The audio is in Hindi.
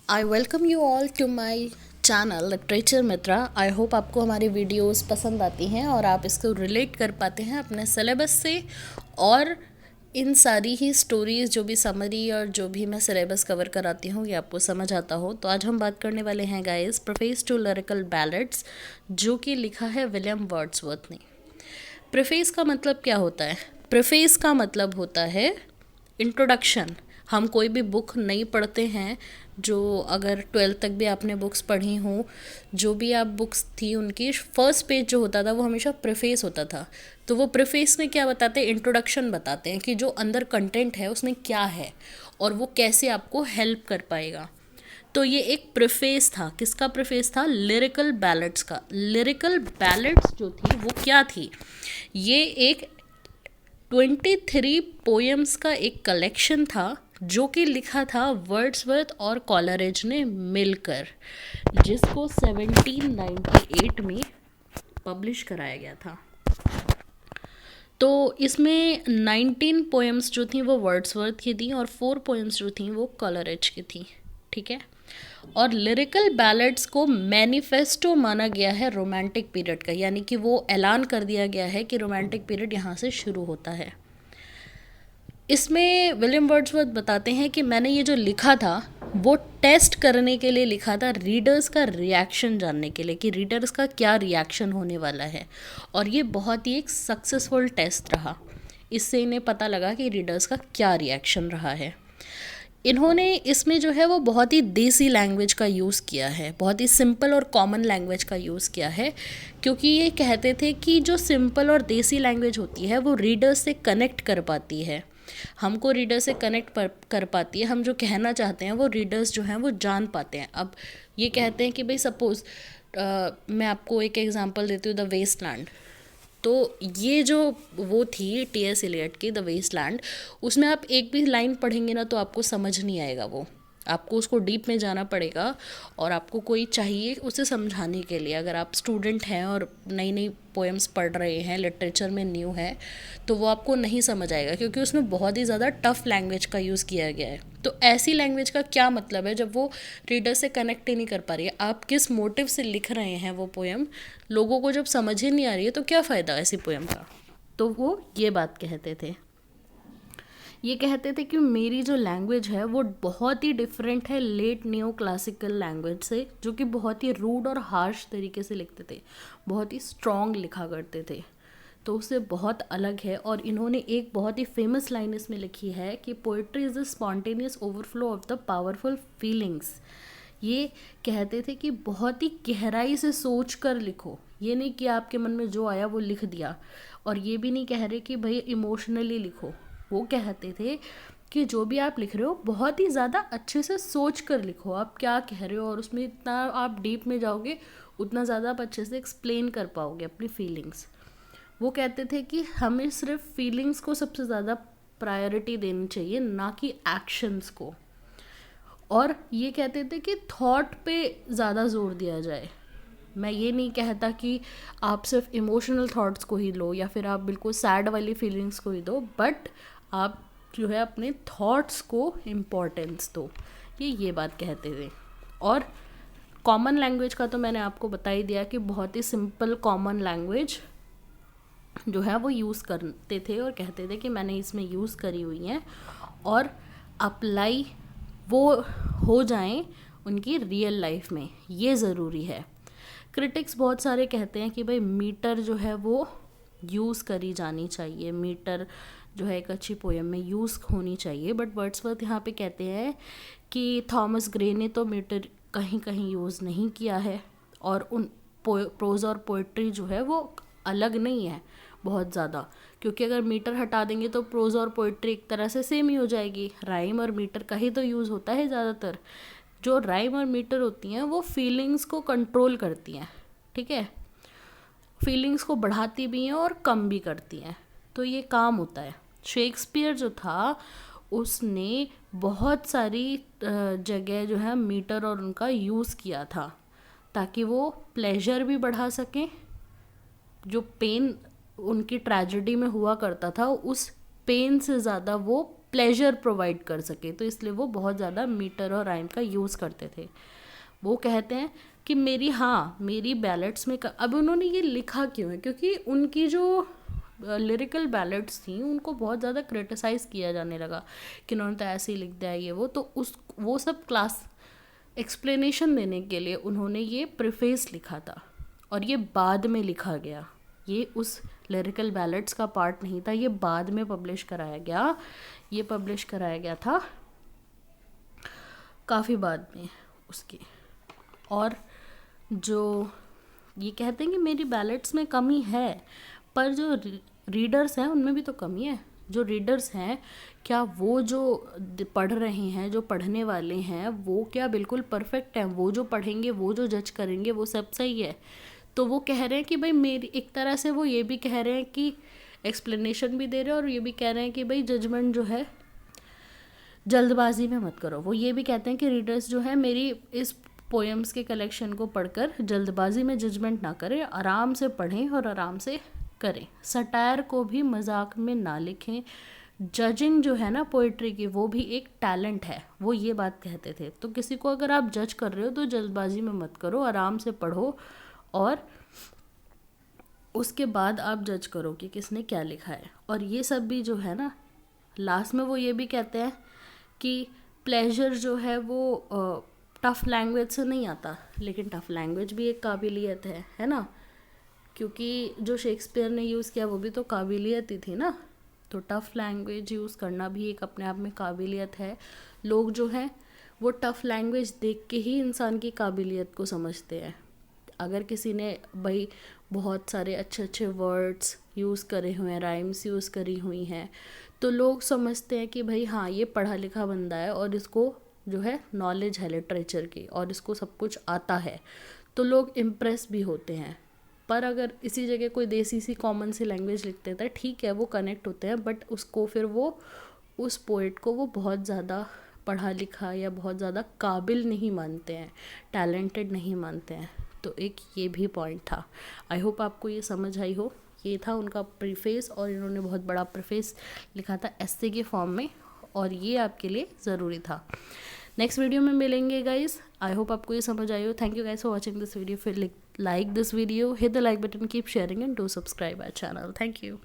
I welcome you all to my channel literature Mitra. I hope आपको हमारी वीडियोस पसंद आती हैं और आप इसको रिलेट कर पाते हैं अपने सिलेबस से। और इन सारी ही स्टोरीज़ जो भी समरी और जो भी मैं सिलेबस कवर कराती हूँ ये आपको समझ आता हो। तो आज हम बात करने वाले हैं guys preface to lyrical ballads, जो कि लिखा है विलियम वर्ड्सवर्थ ने। प्रीफेस का मतलब क्या होता है? प्रीफेस का मतलब होता है इंट्रोडक्शन। हम कोई भी बुक नहीं पढ़ते हैं, जो अगर 12th तक भी आपने बुक्स पढ़ी हों, जो भी आप बुक्स थी उनकी फर्स्ट पेज जो होता था वो हमेशा प्रीफेस होता था। तो वो प्रीफेस में क्या बताते हैं? इंट्रोडक्शन बताते हैं कि जो अंदर कंटेंट है उसमें क्या है और वो कैसे आपको हेल्प कर पाएगा। तो ये एक प्रीफेस था। किसका प्रीफेस था? लिरिकल बैलेड्स का। लिरिकल बैलेड्स जो थी वो क्या थी? ये एक 23 पोएम्स का एक कलेक्शन था जो कि लिखा था वर्ड्सवर्थ और कॉलरिज ने मिलकर, जिसको 1798 में पब्लिश कराया गया था। तो इसमें 19 पोएम्स जो थी वो वर्ड्सवर्थ की थी और 4 पोएम्स जो थी वो कॉलरिज की थी। ठीक है। और लिरिकल बैलेड्स को मैनिफेस्टो माना गया है रोमांटिक पीरियड का, यानी कि वो ऐलान कर दिया गया है कि रोमांटिक पीरियड यहाँ से शुरू होता है। इसमें विलियम वर्ड्सवर्थ बताते हैं कि मैंने ये जो लिखा था वो टेस्ट करने के लिए लिखा था, रीडर्स का रिएक्शन जानने के लिए कि रीडर्स का क्या रिएक्शन होने वाला है। और ये बहुत ही एक सक्सेसफुल टेस्ट रहा। इससे इन्हें पता लगा कि रीडर्स का क्या रिएक्शन रहा है। इन्होंने इसमें जो है वो बहुत ही देसी लैंग्वेज का यूज़ किया है, बहुत ही सिंपल और कॉमन लैंग्वेज का यूज़ किया है, क्योंकि ये कहते थे कि जो सिंपल और देसी लैंग्वेज होती है वो रीडर्स से कनेक्ट कर पाती है, हमको रीडर से कनेक्ट कर पाती है। हम जो कहना चाहते हैं वो रीडर्स जो हैं वो जान पाते हैं। अब ये कहते हैं कि भाई सपोज़ मैं आपको एक एग्जांपल देती हूँ, द वेस्टलैंड। तो ये जो वो थी टी.एस. एलियट की द वेस्टलैंड, उसमें आप एक भी लाइन पढ़ेंगे ना तो आपको समझ नहीं आएगा। वो आपको उसको डीप में जाना पड़ेगा और आपको कोई चाहिए उसे समझाने के लिए। अगर आप स्टूडेंट हैं और नई नई पोएम्स पढ़ रहे हैं, लिटरेचर में न्यू है, तो वो आपको नहीं समझ आएगा क्योंकि उसमें बहुत ही ज़्यादा टफ लैंग्वेज का यूज़ किया गया है। तो ऐसी लैंग्वेज का क्या मतलब है जब वो रीडर से कनेक्ट ही नहीं कर पा रही है? आप किस मोटिव से लिख रहे हैं वो पोएम, लोगों को जब समझ ही नहीं आ रही है तो क्या फ़ायदा ऐसी पोएम का? तो वो ये बात कहते थे। ये कहते थे कि मेरी जो लैंग्वेज है वो बहुत ही डिफरेंट है लेट न्यू क्लासिकल लैंग्वेज से, जो कि बहुत ही रूड और हार्श तरीके से लिखते थे, बहुत ही स्ट्रॉन्ग लिखा करते थे। तो उससे बहुत अलग है। और इन्होंने एक बहुत ही फेमस लाइन इसमें लिखी है कि poetry is the spontaneous overflow of the powerful feelings. ये कहते थे कि बहुत ही गहराई से सोच कर लिखो, ये नहीं कि आपके मन में जो आया वो लिख दिया। और ये भी नहीं कह रहे कि भाई इमोशनली लिखो। वो कहते थे कि जो भी आप लिख रहे हो बहुत ही ज़्यादा अच्छे से सोच कर लिखो, आप क्या कह रहे हो, और उसमें इतना आप डीप में जाओगे उतना ज़्यादा आप अच्छे से एक्सप्लेन कर पाओगे अपनी फीलिंग्स। वो कहते थे कि हमें सिर्फ फीलिंग्स को सबसे ज़्यादा प्रायोरिटी देनी चाहिए, ना कि एक्शंस को। और ये कहते थे कि थॉट पे ज़्यादा जोर दिया जाए। मैं ये नहीं कहता कि आप सिर्फ इमोशनल थॉट्स को ही लो या फिर आप बिल्कुल सैड वाली फीलिंग्स को ही दो, बट आप जो है अपने थॉट्स को इम्पोर्टेंस दो। ये बात कहते थे। और कॉमन लैंग्वेज का तो मैंने आपको बता ही दिया कि बहुत ही सिंपल कॉमन लैंग्वेज जो है वो यूज़ करते थे और कहते थे कि मैंने इसमें यूज़ करी हुई हैं और अप्लाई वो हो जाएं उनकी रियल लाइफ में, ये ज़रूरी है। क्रिटिक्स बहुत सारे कहते हैं कि भाई मीटर जो है वो यूज़ करी जानी चाहिए, मीटर जो है एक अच्छी पोएम में यूज़ होनी चाहिए। बट वर्ड्सवर्थ यहाँ पे कहते हैं कि थॉमस ग्रे ने तो मीटर कहीं कहीं यूज़ नहीं किया है और उन प्रोज और पोइट्री जो है वो अलग नहीं है बहुत ज़्यादा, क्योंकि अगर मीटर हटा देंगे तो प्रोज और पोइट्री एक तरह से सेम ही हो जाएगी। राइम और मीटर का ही तो यूज़ होता है ज़्यादातर। जो राइम और मीटर होती हैं वो फीलिंग्स को कंट्रोल करती हैं, ठीक है, फीलिंग्स को बढ़ाती भी हैं और कम भी करती हैं, तो ये काम होता है। शेक्सपियर जो था उसने बहुत सारी जगह जो है मीटर और उनका यूज़ किया था ताकि वो प्लेजर भी बढ़ा सकें। जो पेन उनकी ट्रेजेडी में हुआ करता था उस पेन से ज़्यादा वो प्लेजर प्रोवाइड कर सके, तो इसलिए वो बहुत ज़्यादा मीटर और राइम का यूज़ करते थे। वो कहते हैं कि मेरी बैलेट्स में अब उन्होंने ये लिखा क्यों है, क्योंकि उनकी जो लिरिकल बैलेट्स थी उनको बहुत ज़्यादा क्रिटिसाइज़ किया जाने लगा कि उन्होंने तो ऐसे ही लिख दिया ये वो, तो वो सब क्लास एक्सप्लेनेशन देने के लिए उन्होंने ये प्रीफेस लिखा था, और ये बाद में लिखा गया, ये उस लिरिकल बैलेट्स का पार्ट नहीं था, ये बाद में पब्लिश कराया गया। ये पब्लिश कराया गया था काफ़ी बाद में उसके। और जो ये कहते हैं कि मेरी बैलेट्स में कमी है, पर जो रीडर्स हैं उनमें भी तो कमी है। जो रीडर्स हैं, क्या वो जो पढ़ रहे हैं, जो पढ़ने वाले हैं, वो क्या बिल्कुल परफेक्ट हैं? वो जो पढ़ेंगे, वो जो जज करेंगे, वो सब सही है? तो वो कह रहे हैं कि भाई मेरी एक तरह से वो ये भी कह रहे हैं कि एक्सप्लेनेशन भी दे रहे हैं और ये भी कह रहे हैं कि भाई जजमेंट जो है जल्दबाजी में मत करो। वो ये भी कहते हैं कि रीडर्स जो है मेरी इस पोएम्स के कलेक्शन को पढ़कर जल्दबाजी में जजमेंट ना करें, आराम से पढ़ें और आराम से करें। सटायर को भी मजाक में ना लिखें। जजिंग जो है ना पोइट्री की, वो भी एक टैलेंट है, वो ये बात कहते थे। तो किसी को अगर आप जज कर रहे हो तो जल्दबाजी में मत करो, आराम से पढ़ो और उसके बाद आप जज करो कि किसने क्या लिखा है। और ये सब भी जो है ना, लास्ट में वो ये भी कहते हैं कि प्लेजर जो है वो टफ़ लैंग्वेज से नहीं आता, लेकिन टफ़ लैंग्वेज भी एक काबिलियत है ना, क्योंकि जो शेक्सपियर ने यूज़ किया वो भी तो काबिलियत ही थी ना। तो टफ़ लैंग्वेज यूज़ करना भी एक अपने आप में काबिलियत है। लोग जो हैं वो टफ़ लैंग्वेज देख के ही इंसान की काबिलियत को समझते हैं। अगर किसी ने भाई बहुत सारे अच्छे अच्छे वर्ड्स यूज़ करे हुए हैं, राइम्स यूज़ करी हुई हैं, तो लोग समझते हैं कि भाई हाँ ये पढ़ा लिखा बंदा है और इसको जो है नॉलेज है लिटरेचर की और इसको सब कुछ आता है, तो लोग इम्प्रेस भी होते हैं। पर अगर इसी जगह कोई देसी सी कॉमन सी लैंग्वेज लिख देता है, ठीक है वो कनेक्ट होते हैं, बट उसको फिर वो उस पोइट को वो बहुत ज़्यादा पढ़ा लिखा या बहुत ज़्यादा काबिल नहीं मानते हैं, टैलेंटेड नहीं मानते हैं। तो एक ये भी पॉइंट था। आई होप आपको ये समझ आई हो। ये था उनका प्रीफेस, और इन्होंने बहुत बड़ा प्रीफेस लिखा था एस्से के फॉर्म में, और ये आपके लिए ज़रूरी था। नेक्स्ट वीडियो में मिलेंगे गाइस। आई होप आपको ये समझ आई हो। Thank you guys for watching this video. फिर like this video, hit the like button, keep sharing and do subscribe our channel. Thank you.